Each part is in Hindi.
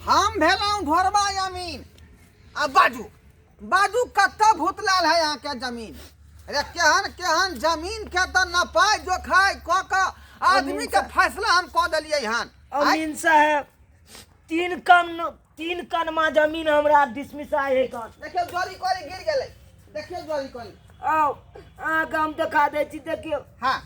हम भेलौं घोरबा जमीन आ बाजू कत्ता भूतलाल है यहाँ के जमीन। अरे केहन केहन जमीन के तो न पाई जो खाए क आदमी के फैसला हम कह दिलिए हन। अमीन साहब तीन कनमा जमीन हमरा डिसमिस आए है कौन। देखियो जोरी कोरी गिर गेलै, देखियो जोरी कोरी। आओ हम दिखा दे छी, देखियो हाँ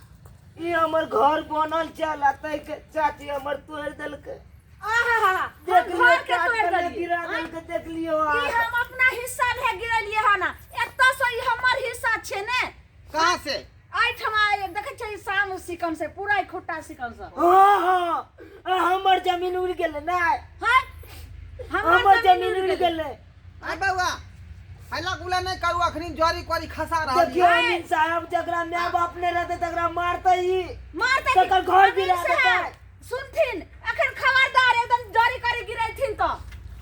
ये हमर घर बनल चल तै के चाची हमर तोड़ देलकै। आहा देख हम लियो घर के काट तोड़ के देलिए। गिरा देलकै, देख लियो ई हम अपना हिस्सा में गिरलिए हन। एतऽ से ई हमर हिस्सा छै ने। कहाँ से? आई ठमा देखे छै शाम सिकन से पूरा ई खुट्टा सिकन से। हाँ हमर जमीन उड़ गेलै ना। हां हमर जमीन उड़ गेलै। आ बउआ हल्ला गुला नहीं करू, अखनी जोरी कोरी खसा रहा देखियो अमीन साहब जकरा माय बाप ने रहते तकरा मारते ही मारते तकर घर गिरा देतै। सुनथिन अखन खबरदार एकदम जोरी करे गिरैथिन तो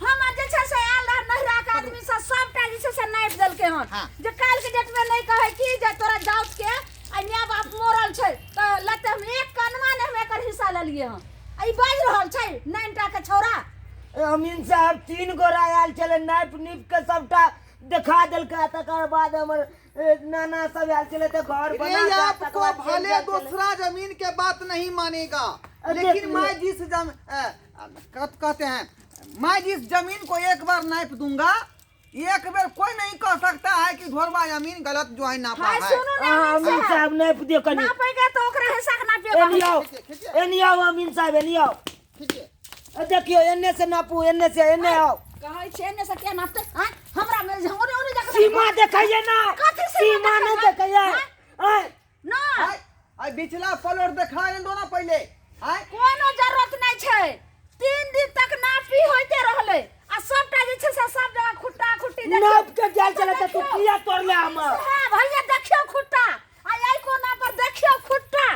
हम जे छै से आल नहरा के आदमी सबटा जे छै से नापि देलकै हन। हाँ। जे काल के डेट में नहीं कहे कि जे तोरा जाउत के आ माय बाप मरल छै त लते हम एक कनमा ने हम एकर हिस्सा ले लिए हन। ई बाज रहल छै नैनटा के छौरा। अमीन साहब 3 गोरा आयल छले नाप नीप के सबटा दिखा देलकै। तकर बाद हमर नाना सब आयल छले तो घर बना ये के आपको भले दूसरा जमीन के बात नहीं मानेगा, लेकिन मैं जिस कहते हैं मैं जिस जमीन को एक बार नाप दूंगा, एक बार कोई नहीं कह सकता है कि घोरबा जमीन गलत जो है नापा हाय है। सुनो ना अमीन साहब नाप दियो कनी। नापेगा तो ओकरा हिस्सा के नापियो। एनी आओ अमीन साहब एनी आओ। खींचिए। देखियो एने से नापू, एने से एने आओ। कहै छै ने से के नापते हां हमरा में झंगोरे ओने जाके सीमा देखैये ना, कथी सीमा नहीं देखैये। ना आई बिचला पलोट देखा दो ना पहले। आई कोनो जरूरत नहीं छै। 3 दिन तक नापी होते रहले आ सबटा जे छै से सब जगह खुट्टा खुट्टी नाप के जाय चले त तू किया तोड़ले हमर। हां भैया देखियो खुट्टा आई कोना पर देखियो खुट्टा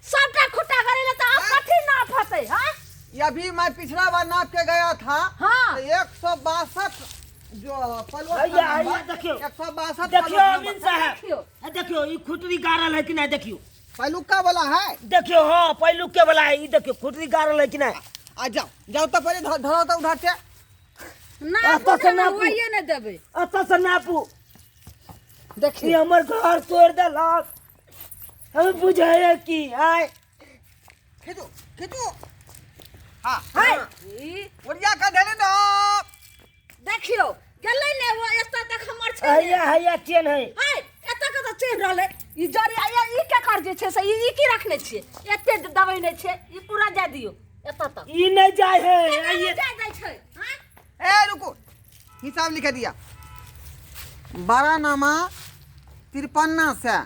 सबटा खुट्टा करेले त अब कथी नाप होते। हां ये अभी मैं पिछला बार नाप के गया था। हाँ। तो 162 जो पलोट भैया भैया देखियो 162 देखियो अमीन साहब देखियो देखियो ई खुटरी गाड़ल है कि नहीं देखियो। पहलुका वाला है। देखियो हाँ पहलू के वाला है। ई देखियो खुटरी गाड़ल है कि नहीं। आ जाओ तो पहले धरो तो उधर से। ना तो से नापू। वही ने देबे। अत से नापू। ई देखियो हमर घर तोड़ देलक। हम बुझाए कि आय खींचो खींचो। हाँ हाय ओरिया का देने दो। देखियो गेलै ने वो एतऽ तक हमर छै। हैया हैया चेन है। हाय एतऽ के त चढ़ रहले ई जरी आया ई के कर जे छै से ई की रखने छिए एते दबाई नै छै ई पूरा जा दियो एतऽ तक ई नहीं जाय है। आइए जा जाइ छै। हां ए रुको हिसाब लिख दिया। 12 नामा 53 से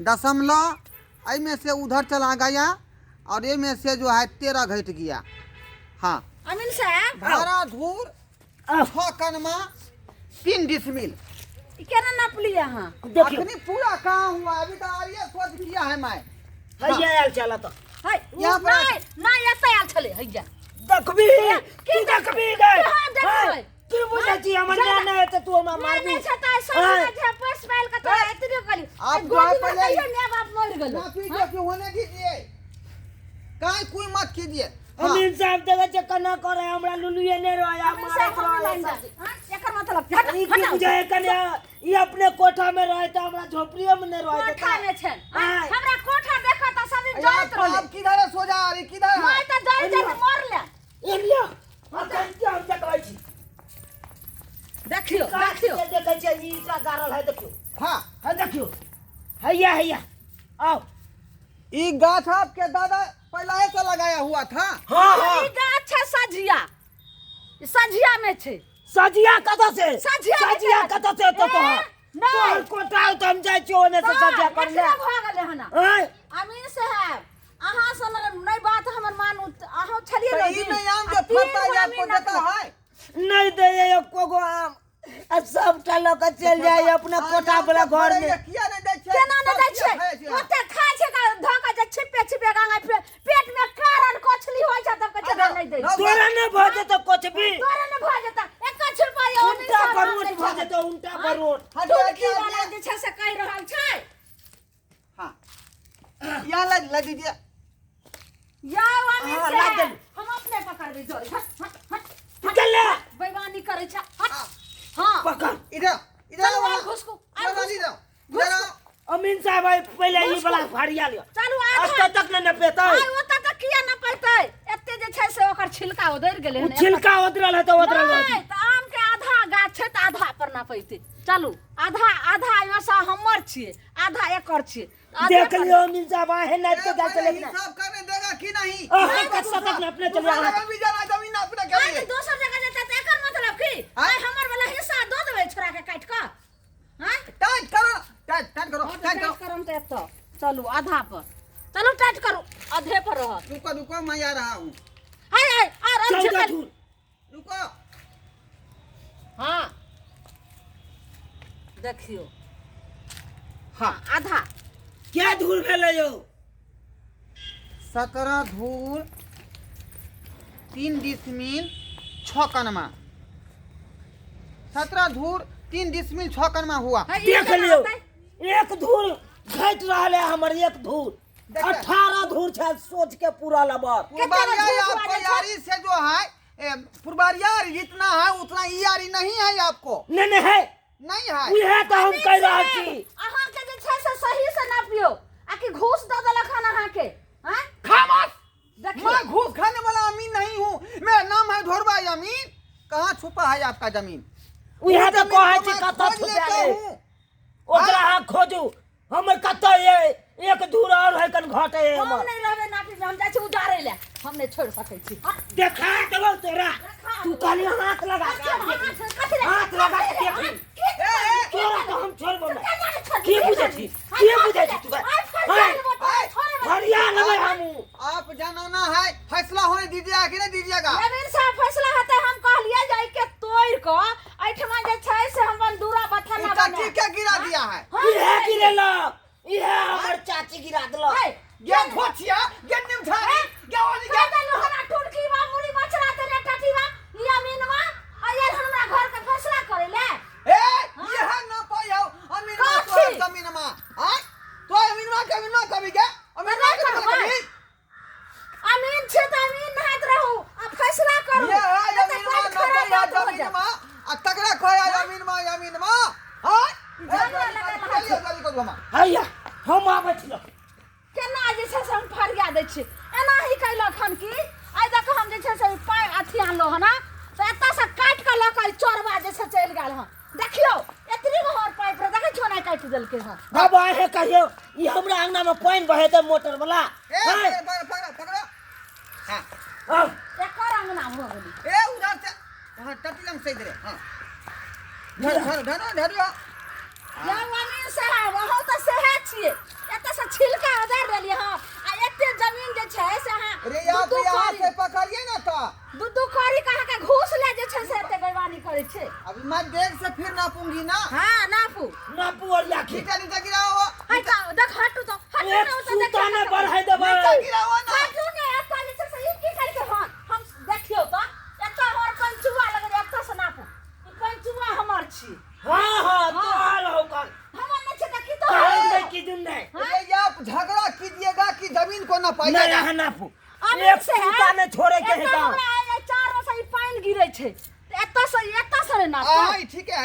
दशमलव आई में से उधर चला गया और ये में से जो है 13 घट गया। हाँ अमीन साहब भाड़ा धूर 6 कनमा 3 डिसमिल। ई केना नाप लिया हां। देखियो अखनी पूरा काम हुआ, अभी तो आरिया सोच किया है मैं। हैया आयल चला तो हाय यहाँ पर नहीं नहीं एतऽ आयल छले हैया देखबी तू देखबी गए। कहाँ देखबै? तू बुझै छी हमर नाना है त तू हमरा मार दी। नहीं छता सब जे पस पाइल के तो एतरे करी आप गोदी जो है में पहले- कहियो ने बाप मर गेलो। ना पीछे की होने दीजिए, काहे कोई मत कीजिए। हाँ। अमीन साहब देखे छ कना करे हमरा लुलुए ने रह या अमीन साहब हम लाइन मारत दे। हां एकर मतलब हट ई की बुझै कने ई अपने कोठा में रहे त हमरा झोपड़िए में ने रहे कोठा में छै। हां हमरा कोठा देखा त सब यार जाइत तो रहले। आप किधर है, सो जा रही किधर है? मैं त जाइत जाइत मर ले। एलिया अखन क्या हम देखै छी। देखियो देखियो देखै छी ई सा गारल है देखियो। हाँ हां देखियो हैया हैया आओ। ये गाछ आपके दादा पहले से लगाया हुआ था। हां ई गाछ छै सजिया। ई सजिया में छै। सजिया कत से सजिया कत से तो तो नहीं। तोहर कोठा त हम जाय छी ओने से सजिया कर ले। भ गेले हना। हैं अमीन साहब अहाँ से नहीं बात हमर मानू अहाँ छलिए तो ना ये नहीं आम जो फलता है आपको देता है। नहीं दे एको गो आम आ सबटा लोग चल जाए अपना कोठा वाला घर में। किया नहीं दे छे? केना न दै छै सब ओते खाय छै का धोका जे छिपे छिपे गांगा पेट में कारण कोछली होय छै तब कहे अच्छा, नहीं दै ना- तोरा ने भजे तो कुछ भी तोरे ने भ जेता एक छिपा यो उल्टा बरोट भजे तो उल्टा बरोट। टुटकी वाला जे छै से कह रहल छै। हाँ यहाँ ला दीजिए। या अमीन हाँ, ला दे। साहब हम अपने पकड़ दे जोरी हट हट नहीं करे छा हट हां पकड़ इधर इधर चलो आओ आ घुस को आ इधर घुस इधर इधर आओ अमीन साहब भाई पहले ये वाला फाड़िया लियो चलो आज आधा तक न पेता आय ओता तक किया न पड़तै एते जे छै से ओकर छिलका उधर गेलै हन छिलका उतरल है तो उतरल नहीं, है त आम के आधा गाछ छै त आधा पर ना पैते चलू आधा आधा एमे से हमर छियै आधा एकर छियै आधा देख पर- लियो अमीन साहब आहे नाइट के गाछ पहले लेके हिसाब करने देगा कि नहीं का सतक न अपने चले दूसरा आ जगह भी जाना जमीन अपने के आय लिए त दोसर जगह जेतै त एकर मतलब की हाँ? आय हमर वाला हिस्सा दऽ देबै छोरा के काट के हां टाइट करो टाइट करो टाइट करो करम त एत चलू आधा पर चलू टाइट करू आधे पर रह रुको रुको मैं आ रहा हूँ हाय हाय आराम से चौदह कर धूर रुको हां देखियो हां आधा क्या धूर भेले यो 17 धूर 3 डिसमिल 6 कनमा 17 धूर 3 डिसमिल 6 कनमा हुआ हाय, ई देख केना लियो होतै? एक धूर घट रहले हमर एक धूर देखिए। 18 धूर छै सोच के पूरा लबर पुरबारिया धूर आपको वाले यारी से जो है पुरबारिया जितना है उतना ये यारी नहीं है आपको नहीं है नहीं है उहे तो हम कह रहा छी अहाँ के जे छै से सही से नापियो आ कि घूस दऽ देलक हन अहाँ के हैं खामोश देखियो मैं घूस खाने वाला अमीन नहीं हूँ मेरा नाम है ढोरबा अमीन कहाँ छुपा है आपका जमीन उहे तो जमीन कहै को छी मैं कतऽ खोज लेता छुपा हूँ। ओकरा हां खोजू हमर कतऽ ये एक धूर और है कन घटे है हम हमर नहीं रहबे नापी हम जाइ छी उजारे ले हम नहीं छोड़ सकै छी देखा देबो तोरा तू काली हाथ लगा हाथ लगा के देख ली। तोरा तो हम छोड़बो ना की बुझै छी तू हरिया लेबै हमू आप जनाना है फैसला होने दीजिएगा कि नहीं दीजिएगा नवीन साहब फैसला हेतै हम कहलिए जाई के तोड़ के एठमा जे छै से हमर दूरा बथाना इसका बने टीका गिरा दिया है इहे गिरेला इहे हमर चाची गिरा देला क्या घोचिया क्या निमठा क्या वाली क्या ज्यादा लोहना टुटकी बा मुड़ी मछरा तेरे टटीवा यमीनवा आये हमरा घर के फैसला करे ले ए ये है ना पायो अमीन मा तो काची? जमीन मा हां तो अमीन मा कभी क्या अमीन मा कभी अमीन छे त अमीन नहात रहू अब फैसला करू ये है अमीन मा ना पायो जमीन मा आ तगड़ा खोया अमीन मा हां झगड़ा लगा चलिए चलिए को हम हैया हम आबै छी केना जे छै से हम फरिया दै छी एना ही कैलक हन की आइ तक हम जे छै से पाइ अथी आनलो हन त एतऽ से काट के लऽ के चोरबा जे छै चलि गेल हन देखियो एतरी गो हर पाइप रे देखै छो नै काट देलकै हन बाबा हे कहियो ई हमरा अंगना में पानी बहेते मोटर वाला ए पकड़ो हां एकर अंगना हो गेली ए उधर से हां टटिलम से इधर हां धर या अमीन साहब अहाँ त सेहे छियै एतऽ से छिलका उधार देलियै हन आ एते जमीन जे छै से अहाँ अरे आप यहाँ से पकड़िए ना था दू कौड़ी कहाँ के घूस ले जे छै से एते बेईमानी करै छै अभी मैं देख से फिर नापूंगी ना हां नापू ना पुअरिया की नीचे नीचे गिराओ हाय का देख हटू तो हटू एक ना तो देख सूता ने बढ़ाई देबै नीचे गिराओ ना हटू ने एतऽ जे छै से ई की करके हन हम देखियो तो एतऽ हमर पंचुआ लगे एतऽ से नापू ई पंचुआ हमर छी हां हां तो हाल हो कर हमर नै छै देखि तो नहीं की दिन नहीं अरे आप झगड़ा कीजिएगा कि जमीन को ना नहीं पाइएगा यहाँ ना पु अमीन एक सूता ने छोड़े के है एतऽ काम हमरा आइ चार से ई पानि गिरै छै एतऽ से ना हाँ ठीक है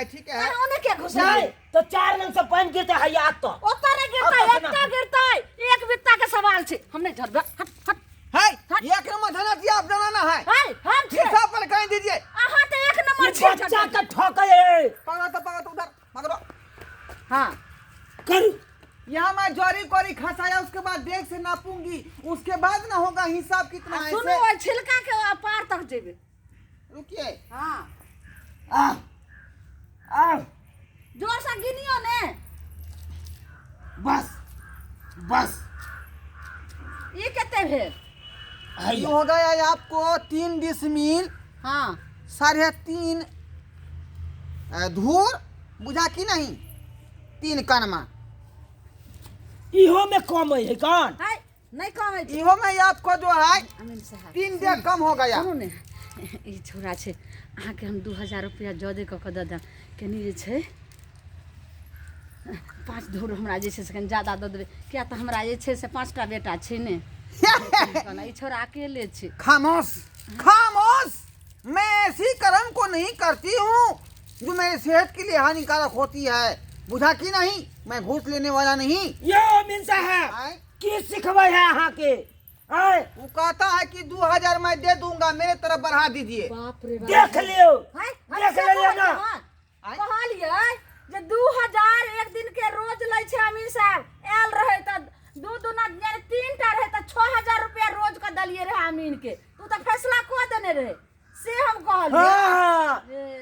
ओने के घुसा नहीं तो चार रंग से पानी गिरते है या तो ओतऽ रे गिरतै अब अपना- एकटा गिरतै एक बित्ता के सवाल छै हम नहीं झरबे हट हट है एक नंबर धना दिया आप जनाना है हाय हम छी हिसाब पर कहीं दीजिए अहाँ त एक ये नंबर छी बच्चा का ठोका है पकड़ो तो उधर पकड़ो हां कर यहाँ मैं ज्वारी कोरी खसाया उसके बाद देख से नापूंगी उसके बाद ना होगा हिसाब कितना है सुनो से ओ छिलका के पार तक जेबे रुकिए हां आ आ जोर से गिनियो ने बस बस ई कते भेल है ये हो गया है आपको 3 डिसमिल हां 3.5 धूर बुझा कि नहीं 3 कनमा इहो में कम है कौन हाय नहीं कमे छी इहो में आपको जो है अमीन साहब 3 डेग कम हो गया सुनू ने ई छोरा छै अहाँ के हम 2000 रुपया जदे क के द देम कनी जे छै 5 धूर हमरा जे छै से कनी ज्यादा दऽ देबै किया तऽ हमरा जे छै से 5टा बेटा छै ने ई छोरा अकेले छै खामोश मैं ऐसी कर्म को नहीं करती हूँ जो मेरी सेहत के लिए हानिकारक होती है। बुझा कि नहीं, मैं घूस लेने वाला नहीं। यो अमीन साहब आय? की सिखबै है यहाँ के आय वो कहता है कि 2000 मैं दे दूंगा, मेरे तरफ बढ़ा दीजिए। बाप रे बाप। देख लियो हैं? देख लियो ना आय? कहलिए जे 2000 एक दिन के रोज लै छै अमीन साहब। आयल रहे त दू दूना यानी 3 टा रहे त 6000 रुपया रोज का दलिए रहे अमीन के। तू तो फैसला को देने रहे से हम कहलिए। हाँ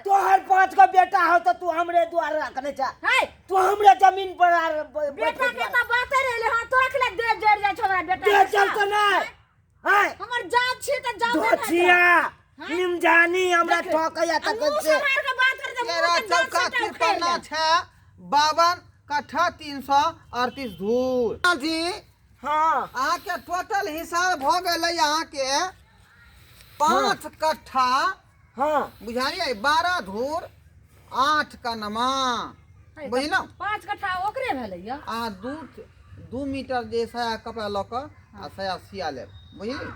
तोहर 5 का बेटा हो तो तू हमरे द्वार रखने चा है तू हमरे जमीन पर बेटा के तो बाते रहले। हां तो अखले दे जड़ जाय छ हमरा बेटा दे चल तो नहीं हाय हमर जात छी त जात दोछिया निम जानी हमरा ठोकया तक मुंह से समार के बात कर दे। तेरा चौका कितना है? 52 कट्ठा 338 धूर जी। हाँ अहाँ के टोटल हिसाब भ गेलै अहाँ के 5 कट्ठा हाँ बुझाइए 12 धूर 8 कनमा बुझलौ। 5 कट्ठा ओकरे भेलै या। अहाँ 2 मीटर जे साया कपड़ा लऽ कऽ आ साया सिया लेब बुझली।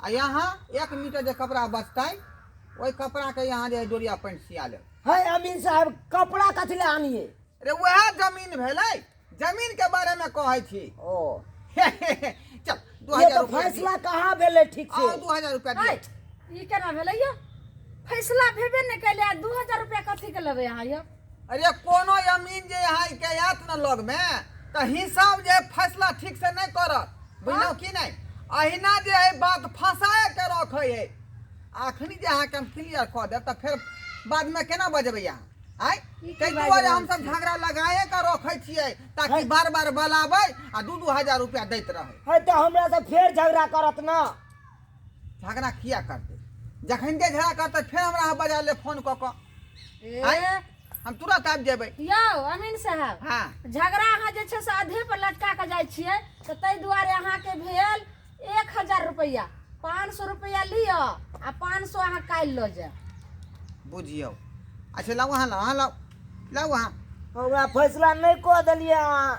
आ यहाँ 1 मीटर जे कपड़ा बचतै ओहि कपड़ा के यहाँ जे डोरिया पैंट सिया लेब। है अमीन साहब कपड़ा कथी ले आनिए अरे वह जमीन भेलै, जमीन के बारे में कहै छी। ओ चल ये 2000 तो रुपया फैसला कहाँ भेले ठीक से और 2000 रुपया है दियौ। ई केना भेलै या? फैसला भेबे नै कैले। 2000 रुपया कथी के लेबै अहाँ या? अरे कोनो जमीन जे यहाँ के आत न लग में त हिसाब जे फैसला ठीक से नहीं करत बुझलौ कि नहीं। अहिना जे है बात फंसाए के रखै है। आखनी जे अहाँ के हम क्लियर कऽ देब त फिर बाद में केना बजबै यहाँ आय। तै दुआरे हम सब झगड़ा लगाए के रखै छियै ताकि बार बार बुलाबै आ 2-2000 रुपया दैत रहे। है तो हमरा से फिर झगड़ा करत ना झगड़ा किया करते? जखन जे झगड़ा करते फिर हमरा बजा ले फोन कऽ कऽ आय ए हम तुरंत आबि जेबै। यौ अमीन साहब हाँ झगड़ा अहाँ जे छै से आधे पर लटका के जाइ छियै त तै दुआरे अहाँ के भेल 1000 रुपया। 500 रुपया लिअ आ 500 अहाँ काल्हि लऽ जायब। बुझियौ। अच्छा लाओ वहाँ लाओ लाओ लाओ वहाँ। हमरा फैसला नहीं कऽ देलिए अहाँ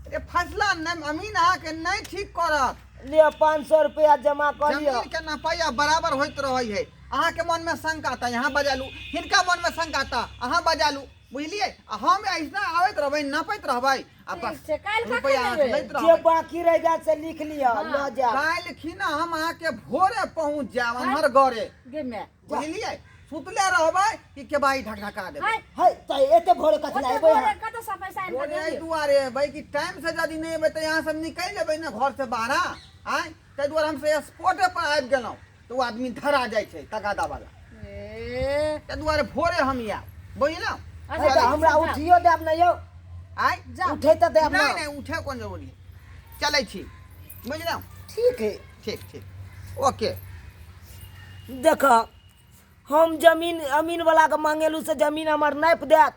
अरे फैसला नहीं अमीन अहाँ के नहीं ठीक करत। लियो 500 रुपया जमा कर लियो जमीन के नपाया बराबर होइत रहै है। अहाँ के मन में शंका था यहाँ बजा लू, हिनका मन में शंका था अहाँ बजा लू बुझलिए। आ हम ऐसा आवैत रहबै नपैत रहबै आ ठीक बस छै, काल्हि रुपया कखन अहाँ से लेबै? लैत जे रहबै। बाकी रह जाए से लिख लियो ल जा काल्हि खिना हम अहाँ के भोरे पहुँच जाएब हमर घरे गे मैं बुझलिए। सुतले रहबै कि केबाई ढकढका देबै। हाय है त एते भोरे कथी ओते लाइबै बोरे कत सा पैसा आनि के बोले देलियै? दुआरे भाई कि टाइम से यदि नहीं अबै तो यहाँ से निकल जेबै ना घर से बाहर आय। ताहि दुआरे हम से स्पॉटे पर आबि गेलहुँ तो वो आदमी धरा जाइ छै तगादा वाला। ए ताहि दुआरे भोरे हम आयब बुझलहुँ। है त हमरा उठियो देब न यौ आय जा उठे त देब नहीं न नहीं उठे कोन जरूरी चलै छी बुझलहुँ। ठीक है ठीक ठीक ओके। देख हम जमीन अमीन वाला के मांगेलू से जमीन हमर नाप देत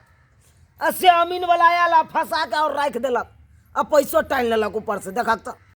आ से अमीन वाला आयल आ फंसा के और राख देलक आ पैसो टाइन लेलक ऊपर से देखक त